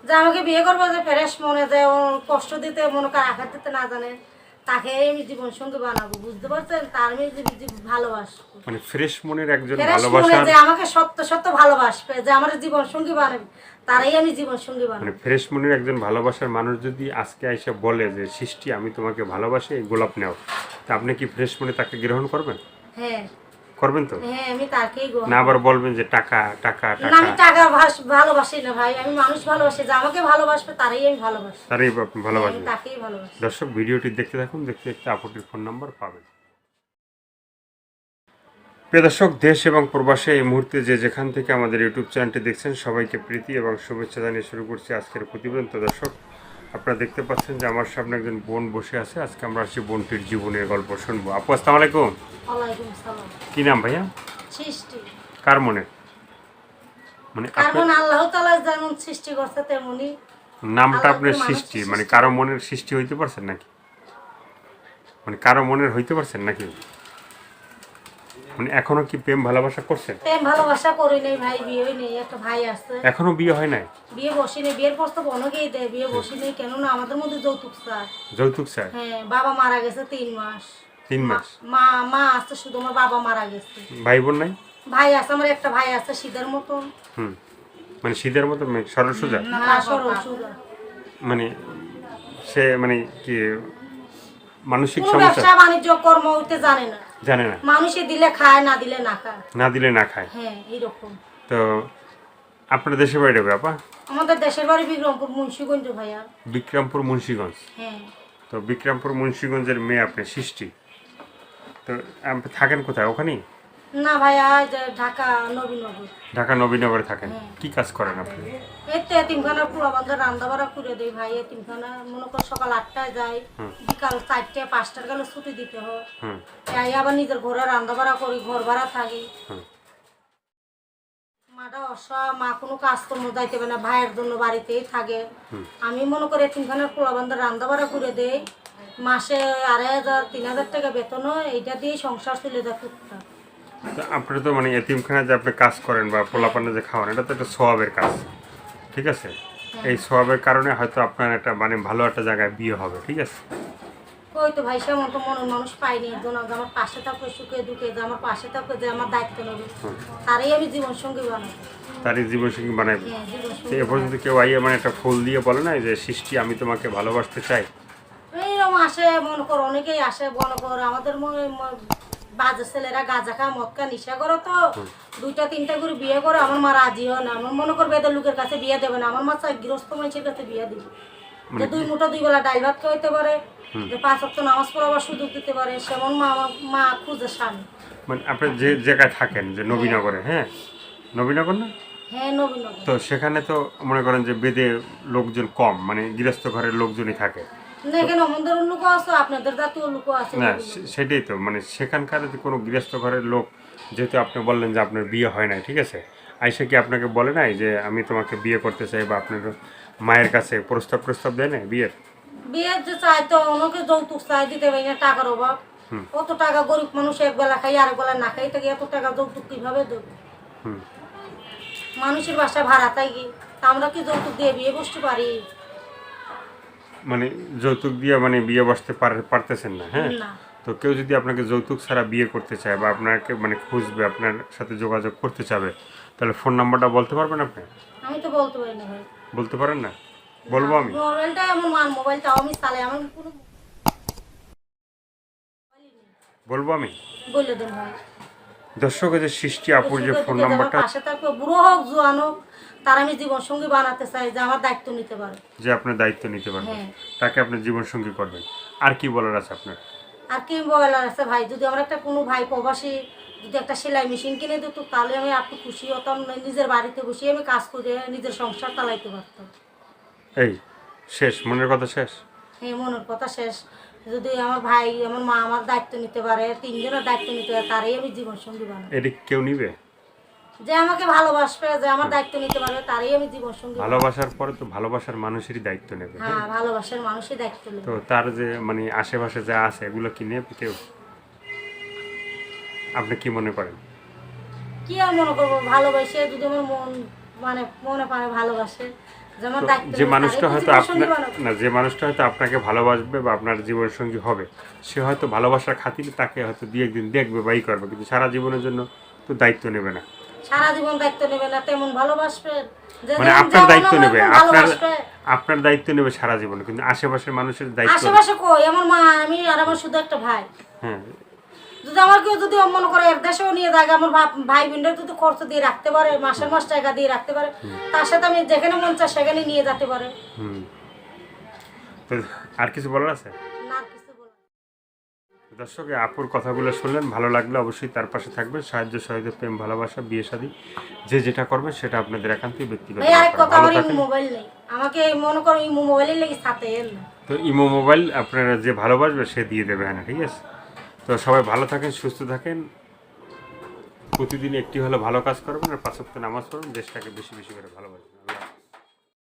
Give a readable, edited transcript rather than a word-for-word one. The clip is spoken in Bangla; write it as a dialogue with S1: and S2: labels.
S1: যে আমাকে বিয়ে করবো, যে ফ্রেশ মনে, যে ও কষ্ট দিতে মনে করে আঘাত দিতে না জানে, তাকে আমি জীবন সঙ্গী বানাবো, বুঝতে পারছেন? তার আমি ভালোবাসবো,
S2: মানে ফ্রেশ মনের একজন
S1: ফ্রেশ মনে,
S2: ভালোবাসার,
S1: যে আমাকে সত্য সত্য ভালোবাসবে, যে আমার জীবন সঙ্গী বানাবে, তারাই আমি জীবন সঙ্গী
S2: মানে
S1: বানাবো।
S2: ফ্রেশ মনের একজন ভালোবাসার মানুষ যদি আজকে এসে বলে যে সৃষ্টি আমি তোমাকে ভালোবাসি, এই গোলাপ নেও, তা আপনি কি ফ্রেশ মনে তাকে গ্রহণ করবেন?
S1: হ্যাঁ
S2: করবেন তো?
S1: হ্যাঁ, আমি তাকেই গ্রহণ
S2: না আবার
S1: করবো।
S2: বলবেন যে টাকা টাকা
S1: না,
S2: টাকা?
S1: আমি টাকা ভালোবাসি না ভাই, আমি মানুষ ভালোবাসি, যে আমাকে ভালোবাসবে তারাই আমি ভালোবাসি।
S2: তারই
S1: হ্যাঁ, আমি
S2: ভালোবাসবেন।
S1: তাকেই ভালোবাসি।
S2: দর্শক ভিডিওটি দেখতে থাকুন, দেখতে দেখতে আপুটির ফোন নাম্বার পাবেন। প্রিয় দর্শক, দেশ এবং প্রবাসে এই মুহূর্তে যে যেখান থেকে আমাদের ইউটিউব চ্যানেলটি দেখছেন, সবাইকে প্রীতি এবং শুভেচ্ছা জানিয়ে শুরু করছি আজকের প্রতিবেদন। তো দর্শক, আপনারা দেখতে পাচ্ছেন যে আমার সামনে একজন বোন বসে আছে। আজকে আমরা আসছি বোনটির জীবনের গল্প শুনবো। আপু আসসালামু আলাইকুম।
S1: ওয়ালাইকুম সালাম।
S2: কি নাম ভাইয়া?
S1: সৃষ্টি।
S2: কার মনে? মানে
S1: কারণ
S2: আপনার
S1: আল্লাহ তাআলা যেমন সৃষ্টি করছে তেমনি
S2: নামটা
S1: আল্লাহ
S2: আপনার
S1: তো
S2: সৃষ্টি,
S1: মানুষের
S2: মানে
S1: সৃষ্টি
S2: কারো
S1: করে।
S2: মনের সৃষ্টি হইতে পারছেন নাকি? মানে কারো মনের হইতে পারছেন নাকি? মানে এখনো কি প্রেম ভালোবাসা করছেন?
S1: প্রেম ভালোবাসা করি নাই ভাই, বিয়ে নেই, একটা ভাই আছে।
S2: এখনো বিয়ে হয় নাই?
S1: বিয়ে বসি নেই, বিয়ের প্রস্তাব অনেকেই দেয়, বিয়ে বসি নেই, কেননা আমাদের মধ্যে যৌতুক চায়।
S2: যৌতুক চায়?
S1: হ্যাঁ, বাবা মারা গেছে 3 মাস।
S2: 3 মাস?
S1: মা মা আছে শুধু, আমার বাবা মারা গেছে।
S2: ভাই বোন নাই?
S1: ভাই আছে, আমার একটা ভাই আছে শীতের মতন।
S2: হুম, মানে শীতের মতো মেয়ে, সরল সোজা?
S1: না, সরল সোজা।
S2: মানে সে মানে কি মানসিক
S1: কোনো
S2: সমস্যা?
S1: ব্যবসা বাণিজ্য কর্ম হইতে জানে না,
S2: জানে না?
S1: মানুষে দিলে খায়, না দিলে না খায়।
S2: না দিলে না খায়?
S1: হ্যাঁ, এইরকম।
S2: তো আপনার দেশে বাড়ি বাবা?
S1: আমাদের দেশের বাড়ি বিক্রমপুর, মুন্সিগঞ্জ ভাইয়া।
S2: বিক্রমপুর মুন্সিগঞ্জ?
S1: হ্যাঁ।
S2: তো বিক্রমপুর মুন্সিগঞ্জের মেয়ে আপনি, সৃষ্টি। তো আপনি থাকেন কোথায়, ওখানেই?
S1: না ভাইয়া, এই যে ঢাকা নবীনগর।
S2: ঢাকা নবীনগরে থাকেন?
S1: হ্যাঁ।
S2: কি কাজ করেন আপনি?
S1: এই তো এতিমখানা পুরো বান্ধব রান্না বাড়া করে দেয় ভাই। এতিমখানা মনে কর সকাল 8টায় যায়, বিকাল 4টায় 5টার গেলে ছুটি দিতে হয়।
S2: হুম
S1: তাই আবার নিজের ঘরে রান্না বাড়া করি, ঘর ভাড়া থাকি।
S2: হুম।
S1: মাটা অসহায়, মা কোনো কাজ কর্ম যাইতে পারে না, ভাইয়ের জন্য বাড়িতেই থাকে। আমি মনে করি এতিমখানার পোলা বান্ধব রান্না বাড়া করে দেই, মাসে 2500-3000 টাকা বেতন হয়, এইটা দিয়েই সংসার চলে যায় টুকটাক।
S2: তো আপনি তো মানে এতিমখানায় যে আপনি কাজ করেন বা পোলাপানে যে খাওয়ান, এটা তো একটা সওয়াবের কাজ, ঠিক আছে? এই সওয়াবের কারণে হয়তো আপনার একটা মানে ভালো একটা জায়গায় বিয়ে হবে, ঠিক আছে?
S1: ওই তো ভাই, সেমন তো মনের মানুষ পাইনি একজন, যে আমার পাশে থাকবে সুখে দুঃখে, যে আমার পাশে থাকবে, যে আমার দায়িত্ব নেবে, তারই আমি জীবন সঙ্গী বানাবো।
S2: তারই জীবনসঙ্গী বানাইবে?
S1: হ্যাঁ, জীবন
S2: তো
S1: সঙ্গী
S2: এ পর্যন্ত কেউ আইয়া মানে একটা ফুল দিয়ে বলে না যে সৃষ্টি আমি তোমাকে ভালোবাসতে চাই?
S1: এইরকম আসে, মনে করো অনেকেই আসে, মনে করো আমাদের বাজে ছেলেরা গাঁজা খা মদ খা নিশা করো, তো 2টা-3টা করে বিয়ে করে, আমার মা রাজি হয় না। আমার মনে করবে এদের লোকের কাছে বিয়ে দেবে না, আমার মা চাই গৃহস্থ মানুষের কাছে বিয়ে দিবে, যে 2 মুঠো 2 বেলা ডাল ভাত খাওয়াইতে পারে, যে 5 ওয়াক্ত নামাজ পড়াবার সুযোগ দিতে পারে, সেমন মা আমার মা খুঁজে স্বামী।
S2: মানে আপনি যে জায়গায় থাকেন, যে নবীনগরে, হ্যাঁ নবীনগর না?
S1: হ্যাঁ, নবীনগর।
S2: তো সেখানে তো মনে করেন যে বেদে লোকজন কম, মানে গৃহস্থ ঘরের লোকজনই থাকে।
S1: না, এখানে আমাদের লোকও আছে, আপনাদের জাতীয় লোকও আছে।
S2: না সেটাই তো, মানে সেখানকার যে কোনো গৃহস্থ ঘরের লোক, যেহেতু আপনি বললেন যে আপনার বিয়ে হয় নাই, ঠিক আছে, আইসা কি আপনাকে বলে নাই যে আমি তোমাকে বিয়ে করতে চাই, বা আপনার মায়ের কাছে প্রস্তাব দেয় না বিয়ের?
S1: বিয়ের যে চাইতো ওনাকে যৌতুক চাই, দিতে পারি না, টাকার অভাব। কত টাকা গরিব মানুষ একবেলা খাই, আরেক বেলা না খাই থাকে, এত টাকা যৌতুক কিভাবে দেবো?
S2: হুম।
S1: মানুষের বাসায় ভাড়া থাকি, তা আমরা কি যৌতুক দিয়ে বিয়ে বসতে পারি?
S2: মানে যৌতুক দিয়ে মানে বিয়ে বসতে পারতেছেন না, হ্যাঁ?
S1: না।
S2: তো কেউ যদি আপনাকে যৌতুক ছাড়া বিয়ে করতে চায়, বা আপনাকে মানে খুঁজবে, আপনার সাথে যোগাযোগ করতে চাবে, তাহলে ফোন নাম্বারটা বলতে পারবেন আপনি?
S1: আমি তো বলতে পারি না ভাই।
S2: বলতে পারেন না? বলবো আমি?
S1: মোবাইলটা এমন মোবাইলটাও আমি চালাই, আমার কোনো
S2: বলবো আমি?
S1: বলে দেন ভাই।
S2: দর্শক, যে সৃষ্টি আপুর যে
S1: সুখে
S2: ফোন
S1: দুঃখে যে আমার
S2: নাম্বারটা,
S1: পাশে থাকবে, বুড়ো হোক জোয়ান হোক, তার আমি জীবন সঙ্গী বানাতে চাই, যে আমার দায়িত্ব নিতে পারে।
S2: যে আপনার দায়িত্ব নিতে পারবেন,
S1: হ্যাঁ।
S2: তাকে আপনি জীবনসঙ্গী করবেন। আর কি বলার আছে আপনার?
S1: আর কি বলার আছে ভাই, যদি আমার একটা কোনো ভাই প্রবাসী যদি একটা সেলাই মেশিন কিনে দিত, তাহলে আমি একটু খুশি হতাম, নিজের বাড়িতে বসে আমি কাজ করে নিজের সংসার চালাইতে পারতাম।
S2: এই শেষ, মনের কথা শেষ?
S1: হ্যাঁ, মনের কথা শেষ। যদি আমার ভাই আমার মা আমার দায়িত্ব নিতে পারে, 3 জনের দায়িত্ব নিতে পারে, তারই আমি জীবন সঙ্গী বানাবো।
S2: এটি কেউ নিবে?
S1: যে আমাকে ভালোবাসবে, যে আমার দায়িত্ব নিতে পারবে, তারই আমি জীবন সঙ্গী বানাবো।
S2: ভালোবাসার পরে তো ভালোবাসার মানুষেরই দায়িত্ব নেবে, হ্যাঁ?
S1: হ্যাঁ, ভালোবাসার মানুষই দায়িত্ব
S2: তো
S1: নেবে।
S2: তার যে মানে আশেপাশে যা আছে এগুলো কি নেবে কেউ? আপনি কি মনে করেন?
S1: কি আর মনে করবো, ভালোবাসে যদি আমার মন মানে মনে প্রাণে ভালোবাসে, যেমন
S2: তো
S1: দায়িত্ব
S2: যে
S1: নেয়,
S2: মানুষটা
S1: তারই
S2: হয়তো
S1: জীবনসঙ্গী
S2: আপনার
S1: বানাবো।
S2: না, যে মানুষটা হয়তো আপনাকে ভালোবাসবে বা আপনার জীবনসঙ্গী হবে, সে হয়তো ভালোবাসার খাতিরে তাকে হয়তো দুই একদিন দেখবে বাই করবে, কিন্তু সারা জীবনের জন্য তো দায়িত্ব নেবে না।
S1: সারা জীবন দায়িত্ব নেবে না, তেমন ভালোবাসবে যে
S2: মানে
S1: যেমন
S2: আপনার দায়িত্ব
S1: আমার
S2: নেবে,
S1: এরকম
S2: আপনার
S1: ভালোবাসবে।
S2: আপনার দায়িত্ব নেবে সারা জীবন, কিন্তু আশেপাশের মানুষের দায়িত্ব
S1: আশেপাশে কই আমার মা, আমি আর আমার শুধু একটা ভাই।
S2: হ্যাঁ।
S1: যদি আমার কেউ যদি মনে করে এর দেশেও নিয়ে যায়, আমার ভাই বোনদের যদি খরচ দিয়ে রাখতে পারে, মাসের মাস টাকা দিয়ে রাখতে পারে, তার সাথে আমি যেখানে মন চায় সেখানে নিয়ে যেতে পারে।
S2: হুম। তো আর কিছু বলার আছে?
S1: না কিছু বলার।
S2: দর্শক, এই আপুর কথাগুলো শুনলেন, ভালো লাগলে অবশ্যই তার পাশে থাকবেন। সাহায্য সহযোগিতা, প্রেম, ভালোবাসা, বিয়ে শাদী যে যেটা করবেন সেটা আপনাদের একান্তই ব্যক্তিগত
S1: ভাই আরেক
S2: ব্যাপার।
S1: কথা,
S2: ভালো
S1: আমার ইমো
S2: থাকেন।
S1: মোবাইল নেই, আমাকে মনে করো ইমো মোবাইলের লেগে সাথে এল না।
S2: তো ইমো মোবাইল আপনারা যে ভালোবাসবে সে দিয়ে দেবে, হ্যাঁ, ঠিক আছে? তো সবাই ভালো থাকেন, সুস্থ থাকেন, প্রতিদিন একটি হলে ভালো কাজ করবেন আর 5 ওয়াক্ত নামাজ পড়বেন, দেশটাকে বেশি বেশি করে ভালোবাসবেন।